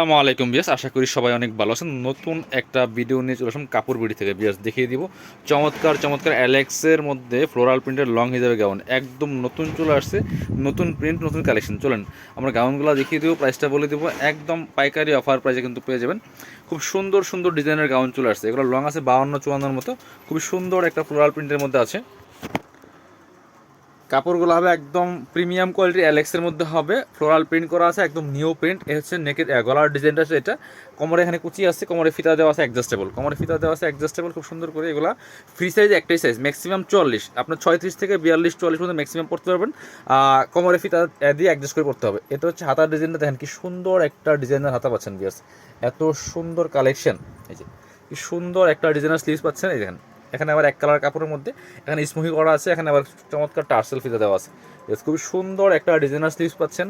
আসসালামু আলাইকুম বিয়াস, আশা করি সবাই অনেক ভালো আছেন। নতুন একটা ভিডিও নিয়ে চলে আসলাম কাপড় বিড়ি থেকে। বিয়াস দেখিয়ে দিব চমৎকার চমৎকার অ্যালেক্সের মধ্যে ফ্লোরাল প্রিন্টের লং হিসাবে গাউন একদম নতুন চলে আসছে। নতুন প্রিন্ট, নতুন কালেকশন। চলেন আমরা গাউনগুলো দেখিয়ে দেবো, প্রাইসটা বলে দেবো। একদম পাইকারি অফার প্রাইসে কিন্তু পেয়ে যাবেন। খুব সুন্দর সুন্দর ডিজাইনের গাউন চলে আসছে। এগুলো লং আছে 52-54 মতো। খুবই সুন্দর একটা ফ্লোরাল প্রিন্টের মধ্যে আছে। কাপড়গুলো হবে একদম প্রিমিয়াম কোয়ালিটি অ্যালেক্সের মধ্যে হবে। ফ্লোরাল প্রিন্ট করা আছে, একদম নিউ প্রিন্ট। এ হচ্ছে নেকের গলার ডিজাইনটা আছে এটা। কোমরে এখানে কুচি আছে, কোমরে ফিতা দেওয়া আছে অ্যাডজাস্টেবল, কোমরে ফিতা দেওয়া আছে অ্যাডজাস্টেবল। খুব সুন্দর করে এগুলা ফ্রি সাইজ, একটাই সাইজ, ম্যাক্সিমাম 44। আপনার 36 থেকে 42-44 পর্যন্ত ম্যাক্সিমাম পড়তে পারবেন। কোমরে ফিতা দিয়ে অ্যাডজাস্ট করে পড়তে হবে। এটা হচ্ছে হাতার ডিজাইনটা, দেখেন কি সুন্দর একটা ডিজাইনের হাতা পাচ্ছেন বিয়াস। এত সুন্দর কালেকশন। এই যে কি সুন্দর একটা ডিজাইনার স্লিভস পাচ্ছেন। এই দেখেন এখানে আবার এক কালার কাপড়ের মধ্যে এখানে স্মুহি করা আছে, এখানে আবার চমৎকার টার্সেল ফিতা দেওয়া আছে। খুবই সুন্দর একটা ডিজাইনার স্লিভস পাচ্ছেন।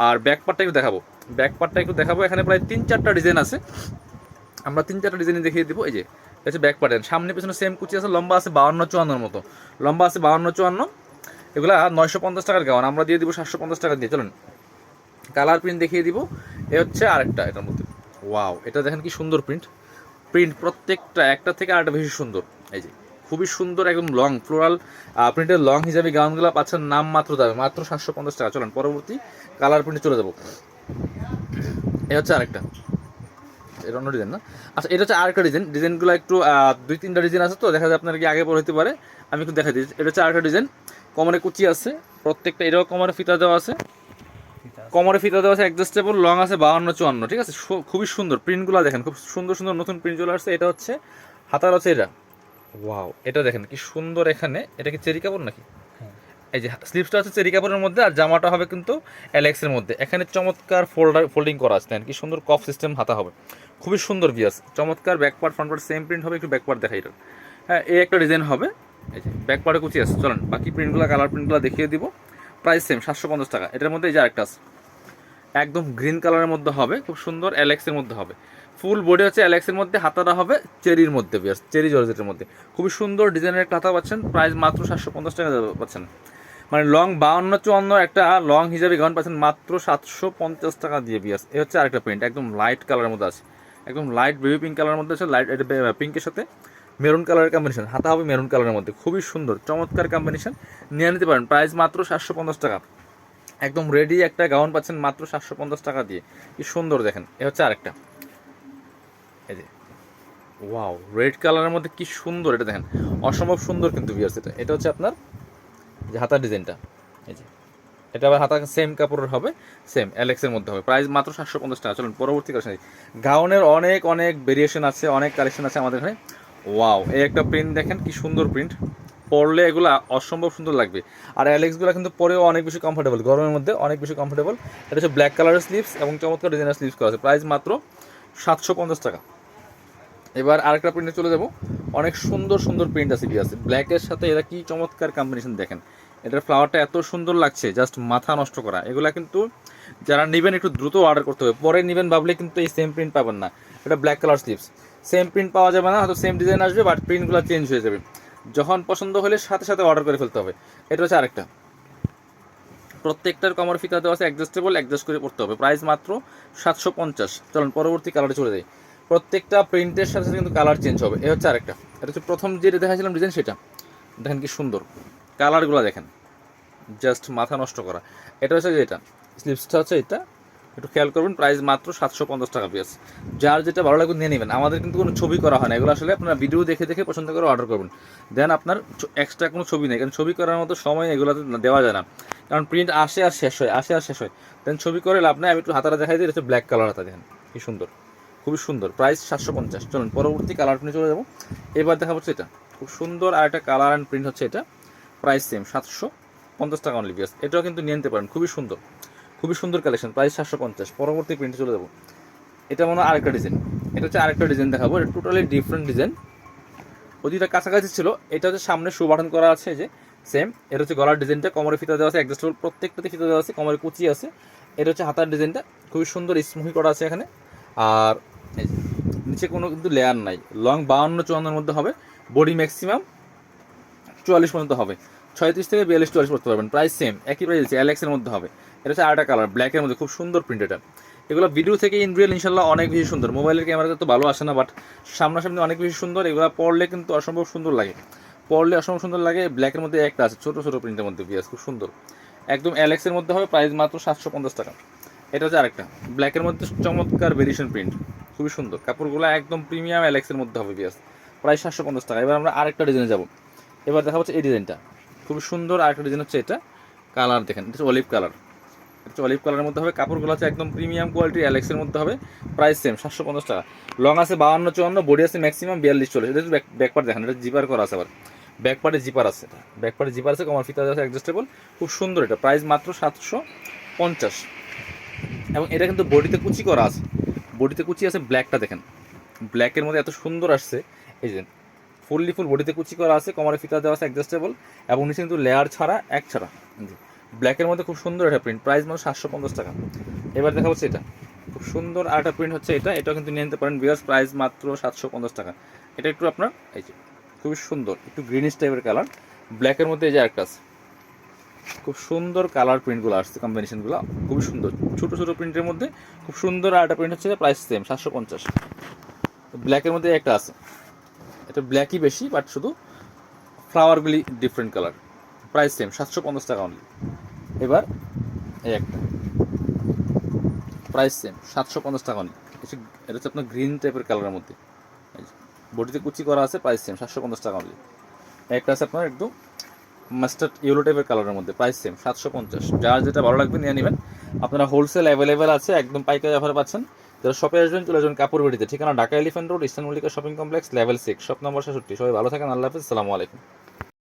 আর ব্যাক পার্টটা একটু দেখাবো, ব্যাক পার্টটা একটু দেখাবো। এখানে প্রায় 3-4টা ডিজাইন আছে, আমরা 3-4টা ডিজাইন দেখিয়ে দিব। এই যে হচ্ছে ব্যাক পার্টের সামনে পেছনে সেম কুচি আছে, লম্বা আছে 52-54 মতো, লম্বা আছে 52-54। এগুলা 950 টাকার গাউন, আমরা দিয়ে দিব 750 টাকা দিয়ে। চলুন কালার প্রিন্ট দেখিয়ে দিব। এ হচ্ছে আরেকটা এটার মধ্যে। ওয়াও, এটা দেখেন কি সুন্দর প্রিন্ট। প্রিন্ট প্রত্যেকটা একটা থেকে আরেকটা বেশি সুন্দর। এই যে খুবই সুন্দর একদম লং ফ্লোরাল প্রিন্টের লং হিসাবে গাউনগুলো পাচ্ছেন নাম মাত্র দামে, মাত্র 750 টাকা। চলেন পরবর্তী কালার প্রিন্টে চলে যাবো। এ হচ্ছে আরেকটা, এটা অন্য ডিজাইন না। আচ্ছা, এটা হচ্ছে আরেকটা ডিজাইন। ডিজাইনগুলো একটু 2-3টা ডিজাইন আছে, তো দেখা যায় আপনার কি আগে পরে হতে পারে। আমি একটু দেখা দিই। এটা হচ্ছে আরেকটা ডিজাইন, কোমরে কুচি আছে প্রত্যেকটা, এটাও কোমরে ফিতা দেওয়া আছে, কোমরে ফিতা দেওয়া আছে অ্যাডজাস্টেবল, লং আছে 52-54। ঠিক আছে, খুবই সুন্দর প্রিন্টগুলো দেখেন, খুব সুন্দর সুন্দর নতুন প্রিন্ট চলে আসছে। এটা হচ্ছে হাতার আছে এটা। ওয়াও, এটা দেখেন কি সুন্দর। এখানে এটা কি চেরি কাপড় নাকি? এই যে স্লিভসটা আছে চেরি কাপড়ের মধ্যে, আর জামাটা হবে কিন্তু অ্যালেক্সের মধ্যে। এখানে চমৎকার ফোল্ডিং করা আছে, কি সুন্দর কফ সিস্টেম হাতা হবে। খুবই সুন্দর বিয়াস, চমৎকার। Back part front part same print হবে, একটু ব্যাক পার্ট দেখাই এটা। হ্যাঁ, এই একটা ডিজাইন হবে। এই যে ব্যাক পার্টে কুচি আছে। চলেন বাকি প্রিন্টগুলো, কালার প্রিন্টগুলো দেখিয়ে দিব। প্রাইস সেম 750 টাকা। এটার মধ্যে এই যে আরেকটা আছে, একদম গ্রিন কালারের মধ্যে হবে, খুব সুন্দর অ্যালেক্সের মধ্যে হবে। ফুল বডি হচ্ছে অ্যালেক্সের মধ্যে, হাতাটা হবে চেরির মধ্যে বিয়াস, চেরি জর্জেটের মধ্যে। খুবই সুন্দর ডিজাইনের একটা হাতা পাচ্ছেন, প্রাইস মাত্র 750 টাকা পাচ্ছেন। মানে লং 52-54 একটা লং হিসাবে গাউন পাচ্ছেন মাত্র 750 টাকা দিয়ে বিয়াস। এ হচ্ছে আরেকটা প্রিন্ট, একদম লাইট কালারের মধ্যে আছে, একদম লাইট বেবি পিঙ্ক কালারের মধ্যে আছে। লাইট পিঙ্কের সাথে মেরুন কালারের কম্বিনেশন, হাতা হবে মেরুন কালারের মধ্যে। খুবই সুন্দর চমৎকার কম্বিনেশন, নিয়ে নিতে পারেন। প্রাইস মাত্র 750 টাকা। একদম রেডি একটা গাউন পাচ্ছেন মাত্র 750 টাকা দিয়ে। কি সুন্দর দেখেন। এ হচ্ছে আরেকটা, এই যে ওয়াও, রেড কালারের মধ্যে কি সুন্দর। এটা দেখেন অসম্ভব সুন্দর কিন্তু ভিউয়ার্স। এটা হচ্ছে আপনার যে হাতার ডিজাইনটা। এই যে এটা আবার হাতা সেম কাপড়ের হবে, সেম অ্যালেক্সের মধ্যে হবে। প্রাইস মাত্র 750 টাকা। চলুন পরবর্তী কালেকশন। গাউনের অনেক অনেক ভেরিয়েশন আছে, অনেক কালেকশন আছে আমাদের এখানে। ওয়াও, এই একটা প্রিন্ট দেখেন কি সুন্দর প্রিন্ট, পরলে এগুলো অসম্ভব সুন্দর লাগবে। আর অ্যালেক্সগুলো কিন্তু পরেও অনেক বেশি কমফোর্টেবল, গরমের মধ্যে অনেক বেশি কমফোর্টেবল। এটা হচ্ছে ব্ল্যাক কালারের স্লিভস এবং চমৎকার ডিজাইনার স্লিভস করা আছে। প্রাইস মাত্র 750 টাকা। এবার আরেকটা প্রিন্টে চলে যাবো। অনেক সুন্দর সুন্দর প্রিন্ট আছে, কি আছে ব্ল্যাকের সাথে। এরা কি চমৎকার কম্বিনেশন দেখেন। এটার ফ্লাওয়ারটা এত সুন্দর লাগছে, জাস্ট মাথা নষ্ট করা। এগুলা কিন্তু যারা নেবেন একটু দ্রুত অর্ডার করতে হবে, পরে নেবেন ভাবলে কিন্তু এই সেম প্রিন্ট পাবেন না। এটা black colour sleeves, same print পাওয়া যাবে না, হয়তো সেম ডিজাইন আসবে, বাট প্রিন্টগুলো চেঞ্জ হয়ে যাবে। যখন পছন্দ হলে সাথে সাথে অর্ডার করে ফেলতে হবে। এটা হচ্ছে আরেকটা, প্রত্যেকটার কমর ফিতা দেওয়া আছে অ্যাডজাস্টেবল, অ্যাডজাস্ট করে পড়তে হবে। প্রাইস মাত্র 750। চলুন পরবর্তী কালারে চলে যাই। প্রত্যেকটা প্রিন্টের সাথে সাথে কিন্তু কালার চেঞ্জ হবে। এ হচ্ছে আরেকটা, এটা হচ্ছে প্রথম যেটা দেখাছিলাম ডিজাইন, সেটা দেখেন কি সুন্দর কালারগুলো দেখেন, জাস্ট মাথা নষ্ট করা। এটা হচ্ছে যে এটা স্লিভসটা হচ্ছে এটা, একটু খেয়াল করবেন। প্রাইস মাত্র 750 টাকা পিস। যার যেটা ভালো লাগবে নিয়ে নেবেন। আমাদের কিন্তু কোনো ছবি করা হয় না, এগুলো আসলে আপনারা ভিডিও দেখে দেখে পছন্দ করে অর্ডার করবেন। দেন আপনার এক্সট্রা কোনো ছবি নেই, কারণ ছবি করার মতো সময় এগুলোতে দেওয়া যায় না, কারণ প্রিন্ট আসে আর শেষ হয়, আসে আর শেষ হয়। দেন ছবি করে লাভ নেই। আমি একটু হাতাটা দেখাই দিই, এটা হচ্ছে ব্ল্যাক কালার হাতা, দেখেন কি সুন্দর, খুবই সুন্দর। প্রাইস 750। চলুন পরবর্তী কালার প্রিন্টে চলে যাবো। এবার দেখা হচ্ছে এটা খুব সুন্দর আর একটা কালার অ্যান্ড প্রিন্ট হচ্ছে এটা। প্রাইস সেম 750 টাকা অনলি বিয়াস। এটাও কিন্তু নিয়ে নিতে পারেন, খুবই সুন্দর, খুবই সুন্দর কালেকশন। প্রাইস 750। পরবর্তী প্রিন্টে চলে যাবো। এটা মনে হয় আরেকটা ডিজাইন, এটা হচ্ছে আরেকটা ডিজাইন দেখাবো। এটা টোটালি ডিফারেন্ট ডিজাইন, ওদিকটা কাছাকাছি ছিল। এটা হচ্ছে সামনে শু বাটন করা আছে, যে সেম। এটা হচ্ছে গলার ডিজাইনটা, কোমরে ফিতা দেওয়া আছে অ্যাডজাস্টেবল, প্রত্যেকটাতে ফিতা দেওয়া আছে, কোমরে কুচি আছে। এটা হচ্ছে হাতার ডিজাইনটা, খুবই সুন্দর স্মুহি করা আছে এখানে। আর নিচে কোনো কিন্তু লেয়ার নাই। লং 52-54 মধ্যে হবে, বডি ম্যাক্সিমাম 44 পর্যন্ত হবে। 36 থেকে 42-44 করতে পারবেন। প্রাইস সেম, একই প্রাইস আছে, অ্যালেক্সের মধ্যে হবে। এটা হচ্ছে আরেকটা কালার ব্ল্যাকের মধ্যে, খুব সুন্দর প্রিন্ট। এটা এগুলো ভিডিও থেকে ইন রিয়েল ইনশাল্লাহ অনেক বেশি সুন্দর। মোবাইলের ক্যামেরাতে তো ভালো আসে না, বাট সামনাসামনি অনেক বেশি সুন্দর। এগুলো পরলে কিন্তু অসম্ভব সুন্দর লাগে, পরলে অসম্ভব সুন্দর লাগে। ব্ল্যাকের মধ্যে একটা আছে ছোটো ছোটো প্রিন্টের মধ্যে পিয়াস, খুব সুন্দর, একদম অ্যালেক্সের মধ্যে হবে, প্রাইস মাত্র 750 টাকা। এটা হচ্ছে আরেকটা ব্ল্যাকের মধ্যে চমৎকার ভেরিয়েশন প্রিন্ট, খুবই সুন্দর। কাপড়গুলো একদম প্রিমিয়াম অ্যালেক্সের মধ্যে হবে পিয়াস, প্রায় 750 টাকা। এবার আমরা আরেকটা ডিজাইনে যাবো। এবার দেখা হচ্ছে এই ডিজাইনটা খুবই সুন্দর। আরেকটা ডিজাইন হচ্ছে এটা, কালার দেখেন, এটা হচ্ছে অলিভ কালার, এটা অলিভ কালারের মধ্যে হবে। কাপড়গুলো হচ্ছে একদম প্রিমিয়াম কোয়ালিটি অ্যালেক্সের মধ্যে হবে, প্রাইস সেম 750 টাকা। লং আছে 52-54, বডি আছে ম্যাক্সিমাম 42-40। এটা ব্যাকপার্ট দেখেন, এটা জিপার করা আছে, আবার ব্যাকপার্টে জিপার আছে, এটা ব্যাকপার্টে জিপার আছে, কমার ফিতা আছে অ্যাডজাস্টেবল, খুব সুন্দর। এটা প্রাইস মাত্র 750। এবং এটা কিন্তু বডিতে কুচি করা আছে, বডিতে কুচি আছে। ব্ল্যাকটা দেখেন, ব্ল্যাকের মধ্যে এত সুন্দর আসছে, এই যে ফুললি ফুল বডিতে কুচি করা আছে, কোমরে ফিতা দেওয়া আছে অ্যাডজাস্টেবল, এবং নিচে কিন্তু লেয়ার ছাড়া এক ছাড়া। ব্ল্যাকের মধ্যে খুব সুন্দর একটা প্রিন্ট, প্রাইস মাত্র 750 টাকা। এবার দেখা হচ্ছে এটা খুব সুন্দর আর একটা প্রিন্ট হচ্ছে এটা, এটাও কিন্তু নিয়ে নিতে পারেন ভিউয়ার্স, প্রাইস মাত্র 750 টাকা। এটা একটু আপনার এই যে খুবই সুন্দর একটু গ্রিনিশ টাইপের কালার, ব্ল্যাকের মধ্যে এই যে একটা আছে, খুব সুন্দর কালার প্রিন্টগুলো আসছে, কম্বিনেশনগুলো খুবই সুন্দর, ছোটো ছোটো প্রিন্টের মধ্যে খুব সুন্দর। আর একটা প্রিন্ট হচ্ছে প্রাইস সেম 750। ব্ল্যাকের মধ্যে একটা আছে, এটা ব্ল্যাকই বেশি, বাট শুধু ফ্লাওয়ারগুলি ডিফারেন্ট কালার, প্রাইস সেম 750 টাকা অনলি। এবার এই একটা প্রাইস সেম 750 টাকা অনলি। এটা হচ্ছে আপনার গ্রিন টাইপের কালারের মধ্যে, বডিতে কুচি করা আছে, প্রাইস সেম 750 টাকা অনলি। একটা আছে আপনার একদম মাস্টার্ড ইয়েলো টাইপের কালারের মধ্যে, প্রাইস সেম 750। যার যেটা ভালো লাগবে নিয়ে নেবেন। আপনারা হোলসেল অ্যাভেলেবেল আছে, একদম পাইকারি অফারে পাচ্ছেন। যারা শপে আসবেন চলে যাবেন কাপড় বেড়িতে, ঠিকানা Dhaka elephant road, eastern Mallika shopping complex, level 6, shop number 66। সবাই ভালো থাকেন, আল্লাহ হাফিজ, আসসালামু আলাইকুম।